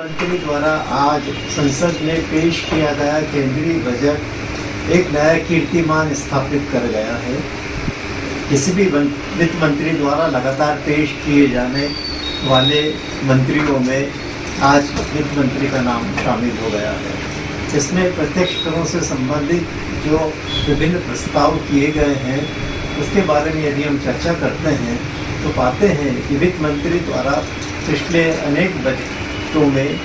मंत्री द्वारा आज संसद में पेश किया गया केंद्रीय बजट एक नया कीर्तिमान स्थापित कर गया है। किसी भी वित्त मंत्री द्वारा लगातार पेश किए जाने वाले मंत्रियों में आज वित्त मंत्री का नाम शामिल हो गया है। इसमें प्रत्यक्ष करों से संबंधित जो विभिन्न प्रस्ताव किए गए हैं उसके बारे में यदि हम चर्चा करते हैं तो पाते हैं कि वित्त मंत्री द्वारा पिछले अनेक बजटों में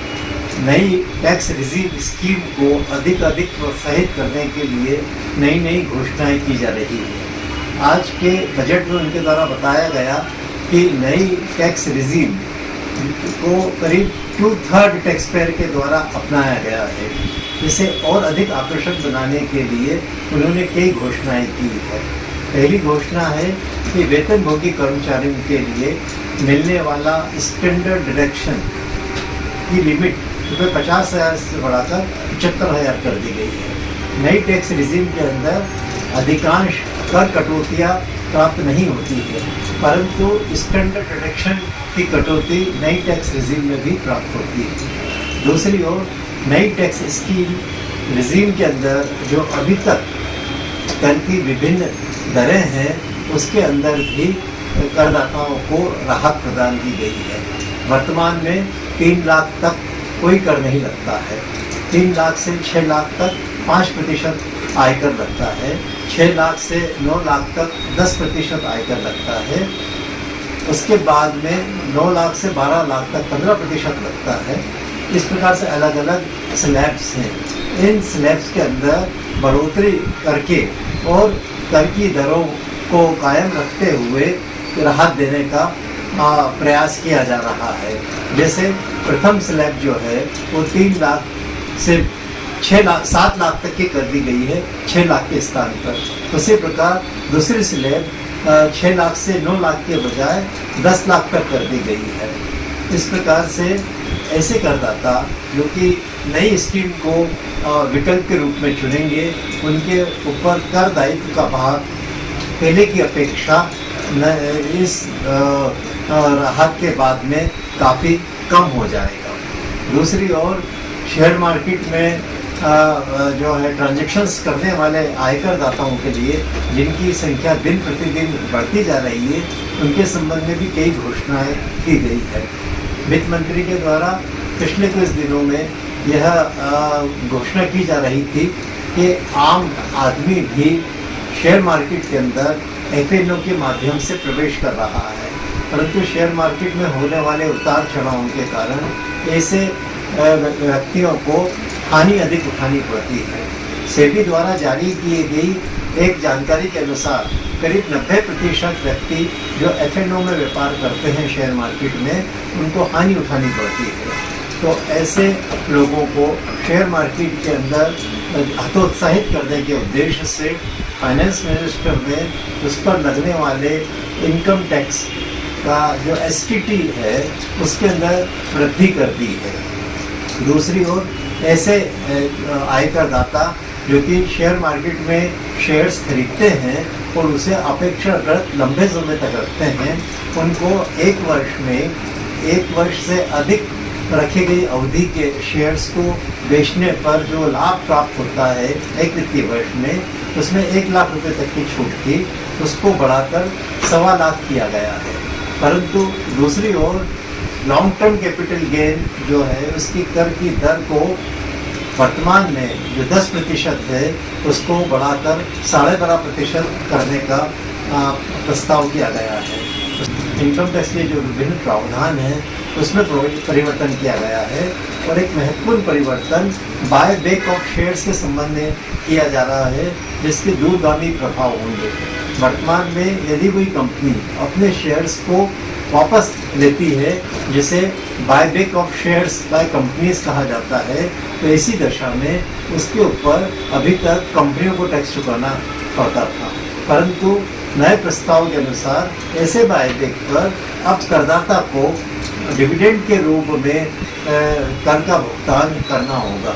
नई टैक्स रिसीव स्कीम को अधिक प्रोत्साहित करने के लिए नई घोषणाएं की जा रही है। आज के बजट में उनके द्वारा बताया गया कि नई टैक्स रिजीम को करीब 2/3 टैक्स पेयर के द्वारा अपनाया गया है। इसे और अधिक आकर्षक बनाने के लिए उन्होंने कई घोषणाएं की है। पहली घोषणा है कि वेतनभोगी कर्मचारियों के लिए मिलने वाला स्टैंडर्ड डिडक्शन की लिमिट रुपये 50,000 से बढ़ाकर 75,000 कर दी गई है। नई टैक्स रिजीम के अंदर अधिकांश कर कटौतियाँ प्राप्त नहीं होती है, परंतु स्टैंडर्ड डिडक्शन की कटौती नई टैक्स रिजीम में भी प्राप्त होती है। दूसरी ओर नई टैक्स स्कीम रिजीम के अंदर जो अभी तक कर की विभिन्न दरें हैं उसके अंदर भी करदाताओं को राहत प्रदान की गई है। वर्तमान में 3 लाख तक कोई कर नहीं लगता है। 3 लाख से 6 लाख तक 5% आयकर लगता है। 6 लाख से 9 लाख तक 10% आयकर लगता है। उसके बाद में 9 लाख से 12 लाख तक 15% लगता है। इस प्रकार से अलग अलग स्लैब्स हैं। इन स्लैब्स के अंदर बढ़ोतरी करके और कर की दरों को कायम रखते हुए राहत देने का प्रयास किया जा रहा है। जैसे प्रथम स्लैब जो है वो 3 लाख से 7 लाख तक की कर दी गई है 6 लाख के स्थान पर। उसी प्रकार दूसरी स्लैब 6 लाख से 9 लाख के बजाय 10 लाख तक कर दी गई है। इस प्रकार से ऐसे करदाता जो कि नई स्कीम को विकल्प के रूप में चुनेंगे उनके ऊपर कर दायित्व का भार पहले की अपेक्षा इस राहत के बाद में काफ़ी कम हो जाएगा। दूसरी ओर शेयर मार्केट में जो है ट्रांजैक्शंस करने वाले आयकर दाताओं के लिए जिनकी संख्या दिन प्रतिदिन बढ़ती जा रही है उनके संबंध में भी कई घोषणाएं की गई है। वित्त मंत्री के द्वारा पिछले कुछ दिनों में यह घोषणा की जा रही थी कि आम आदमी भी शेयर मार्केट के अंदर एफएनओ के माध्यम से प्रवेश कर रहा है, परंतु शेयर मार्केट में होने वाले उतार चढ़ावों के कारण ऐसे व्यक्तियों को हानि अधिक उठानी पड़ती है। सेबी द्वारा जारी की गई एक जानकारी के अनुसार करीब 90% व्यक्ति जो एफएनओ में व्यापार करते हैं शेयर मार्केट में उनको हानि उठानी पड़ती है। तो ऐसे लोगों को शेयर मार्केट के अंदर हतोत्साहित करने के उद्देश्य से फाइनेंस मिनिस्टर ने उस पर लगने वाले इनकम टैक्स का जो एसटीटी है उसके अंदर वृद्धि कर दी है। दूसरी ओर ऐसे आयकर दाता जो कि शेयर मार्केट में शेयर्स खरीदते हैं और उसे अपेक्षाकृत लंबे समय तक रखते हैं उनको 1 वर्ष से अधिक रखी गई अवधि के शेयर्स को बेचने पर जो लाभ प्राप्त होता है एक वित्तीय वर्ष में उसमें 1 लाख रुपए तक की छूट थी उसको बढ़ाकर 1.25 लाख किया गया है। परंतु दूसरी ओर लॉन्ग टर्म कैपिटल गेन जो है उसकी कर की दर को वर्तमान में जो 10% है उसको बढ़ाकर 12.5% करने का प्रस्ताव किया गया है। इनकम टैक्स के जो विभिन्न प्रावधान हैं उसमें परिवर्तन किया गया है और एक महत्वपूर्ण परिवर्तन बाय बैक ऑफ शेयर्स के संबंध में किया जा रहा है जिसके दूरगामी प्रभाव होंगे। वर्तमान में यदि कोई कंपनी अपने शेयर्स को वापस लेती है जिसे buy back of shares by companies कहा जाता है तो इसी दशा में उसके ऊपर अभी तक कंपनियों को टैक्स चुकाना पड़ता था, परंतु नए प्रस्ताव के अनुसार ऐसे बायबैक पर अब करदाता को डिविडेंड के रूप में कर का भुगतान करना होगा।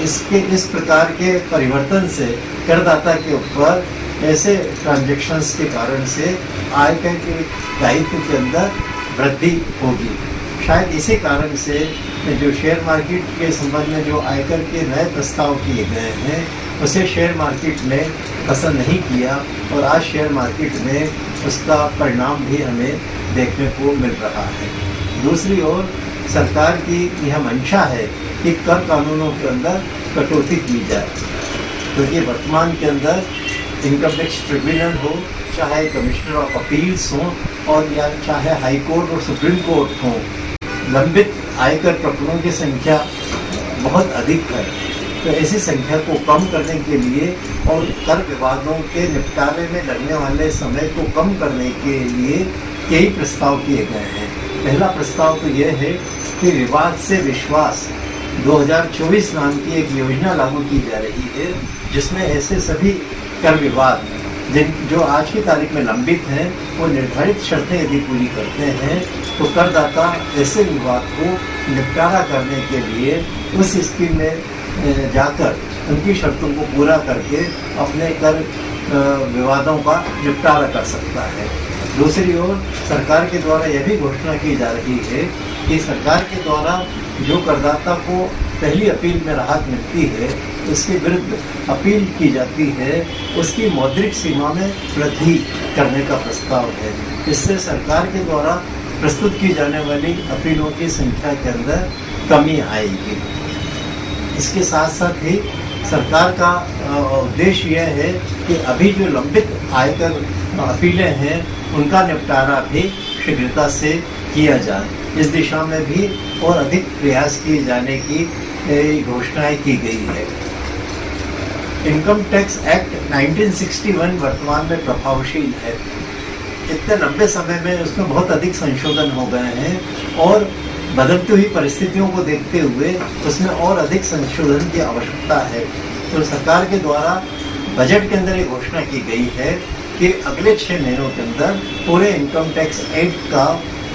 इस प्रकार के परिवर्तन से करदाता के ऊपर ऐसे ट्रांजैक्शंस के कारण से आयकर के दायित्व के अंदर वृद्धि होगी। शायद इसी कारण से जो शेयर मार्केट के संबंध में जो आयकर के नए प्रस्ताव किए गए हैं उसे शेयर मार्केट ने पसंद नहीं किया और आज शेयर मार्केट में उसका परिणाम भी हमें देखने को मिल रहा है। दूसरी ओर सरकार की यह मंशा है कि कर कानूनों के अंदर कटौती की जाए, क्योंकि वर्तमान के अंदर इनकम टैक्स ट्रिब्यूनल हो, चाहे कमिश्नर ऑफ अपील्स हों और या चाहे हाई कोर्ट और सुप्रीम कोर्ट हों, लंबित आयकर प्रकरणों की संख्या बहुत अधिक है। तो ऐसी संख्या को कम करने के लिए और कर विवादों के निपटारे में लगने वाले समय को कम करने के लिए कई प्रस्ताव किए गए हैं। पहला प्रस्ताव तो यह है कि विवाद से विश्वास 2024 नाम की एक योजना लागू की जा रही है, जिसमें ऐसे सभी कर विवाद जो आज की तारीख में लंबित हैं वो निर्धारित शर्तें यदि पूरी करते हैं तो करदाता ऐसे विवाद को निपटारा करने के लिए उस स्कीम में जाकर उनकी शर्तों को पूरा करके अपने कर विवादों का निपटारा कर सकता है। दूसरी ओर सरकार के द्वारा यह भी घोषणा की जा रही है कि सरकार के द्वारा जो करदाता को पहली अपील में राहत मिलती है उसके विरुद्ध अपील की जाती है, उसकी मौद्रिक सीमा में वृद्धि करने का प्रस्ताव है। इससे सरकार के द्वारा प्रस्तुत की जाने वाली अपीलों की संख्या के अंदर कमी आएगी। इसके साथ साथ ही सरकार का उद्देश्य यह है कि अभी जो लंबित आयकर अपीलें हैं उनका निपटारा भी शीघ्रता से किया जाए। इस दिशा में भी और अधिक प्रयास किए जाने की घोषणाएं की गई है। इनकम टैक्स एक्ट 1961 वर्तमान में प्रभावशील है। इतने लंबे समय में उसमें बहुत अधिक संशोधन हो गए हैं और बदलती हुई परिस्थितियों को देखते हुए उसमें और अधिक संशोधन की आवश्यकता है। तो सरकार के द्वारा बजट के अंदर ये घोषणा की गई है कि अगले 6 महीनों के अंदर पूरे इनकम टैक्स एक्ट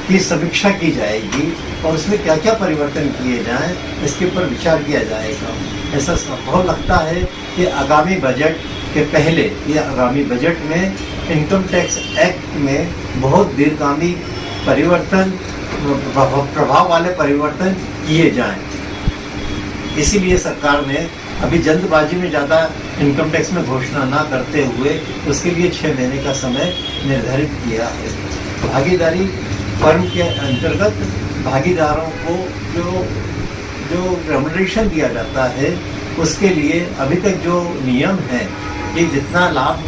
की समीक्षा की जाएगी और उसमें क्या क्या परिवर्तन किए जाएं इसके ऊपर विचार किया जाएगा। ऐसा संभव लगता है कि आगामी बजट के पहले या आगामी बजट में इनकम टैक्स एक्ट में बहुत दीर्घगामी परिवर्तन, प्रभाव वाले परिवर्तन किए जाएं। इसीलिए सरकार ने अभी जल्दबाजी में ज़्यादा इनकम टैक्स में घोषणा ना करते हुए उसके लिए 6 महीने का समय निर्धारित किया है। भागीदारी फर्म के अंतर्गत भागीदारों को जो रेमुनरेशन दिया जाता है उसके लिए अभी तक जो नियम है कि जितना लाभ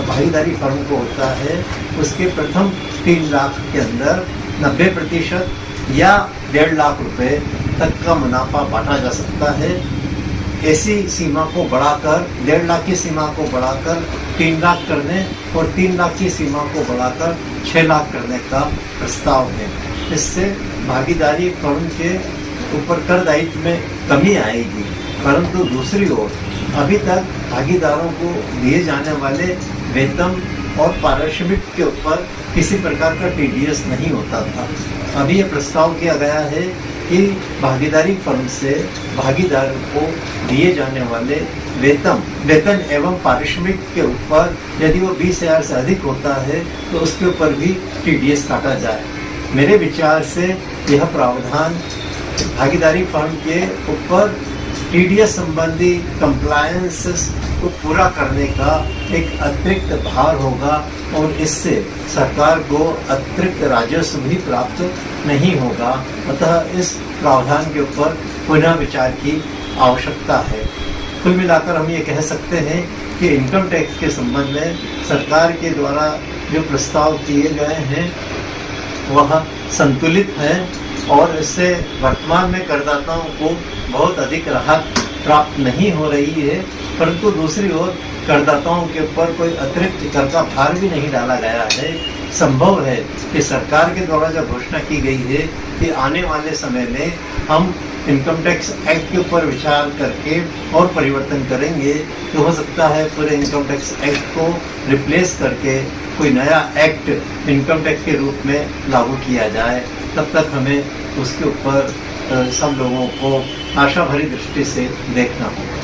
भागीदारी फर्म को होता है उसके प्रथम 3 लाख के अंदर 90% या 1.5 लाख रुपए तक का मुनाफा बांटा जा सकता है। ऐसी सीमा को बढ़ाकर 1.5 लाख की सीमा को बढ़ाकर 3 लाख करने और 3 लाख की सीमा को बढ़ाकर 6 लाख करने का प्रस्ताव है। इससे भागीदारी फर्म के ऊपर कर दायित्व में कमी आएगी, परंतु दूसरी ओर अभी तक भागीदारों को दिए जाने वाले वेतन और पारिश्रमिक के ऊपर किसी प्रकार का टीडीएस नहीं होता था। अभी यह प्रस्ताव किया गया है कि भागीदारी फर्म से भागीदारों को दिए जाने वाले वेतन एवं पारिश्रमिक के ऊपर यदि वो 20,000 से अधिक होता है तो उसके ऊपर भी टीडीएस काटा जाए। मेरे विचार से यह प्रावधान भागीदारी फर्म के ऊपर टीडीएस संबंधी कंप्लायंसेस को पूरा करने का एक अतिरिक्त भार होगा और इससे सरकार को अतिरिक्त राजस्व भी प्राप्त नहीं होगा। अतः इस प्रावधान के ऊपर पुनः विचार की आवश्यकता है। कुल मिलाकर हम ये कह सकते हैं कि इनकम टैक्स के संबंध में सरकार के द्वारा जो प्रस्ताव किए गए हैं वह संतुलित हैं और इससे वर्तमान में करदाताओं को बहुत अधिक राहत प्राप्त नहीं हो रही है, परंतु दूसरी ओर करदाताओं के ऊपर कोई अतिरिक्त कर का भार भी नहीं डाला गया है। संभव है कि सरकार के द्वारा जो घोषणा की गई है कि आने वाले समय में हम इनकम टैक्स एक्ट के ऊपर विचार करके और परिवर्तन करेंगे, तो हो सकता है पूरे इनकम टैक्स एक्ट को रिप्लेस करके कोई नया एक्ट इनकम टैक्स के रूप में लागू किया जाए। तब तक हमें उसके ऊपर सब लोगों को आशा भरी दृष्टि से देखना होगा।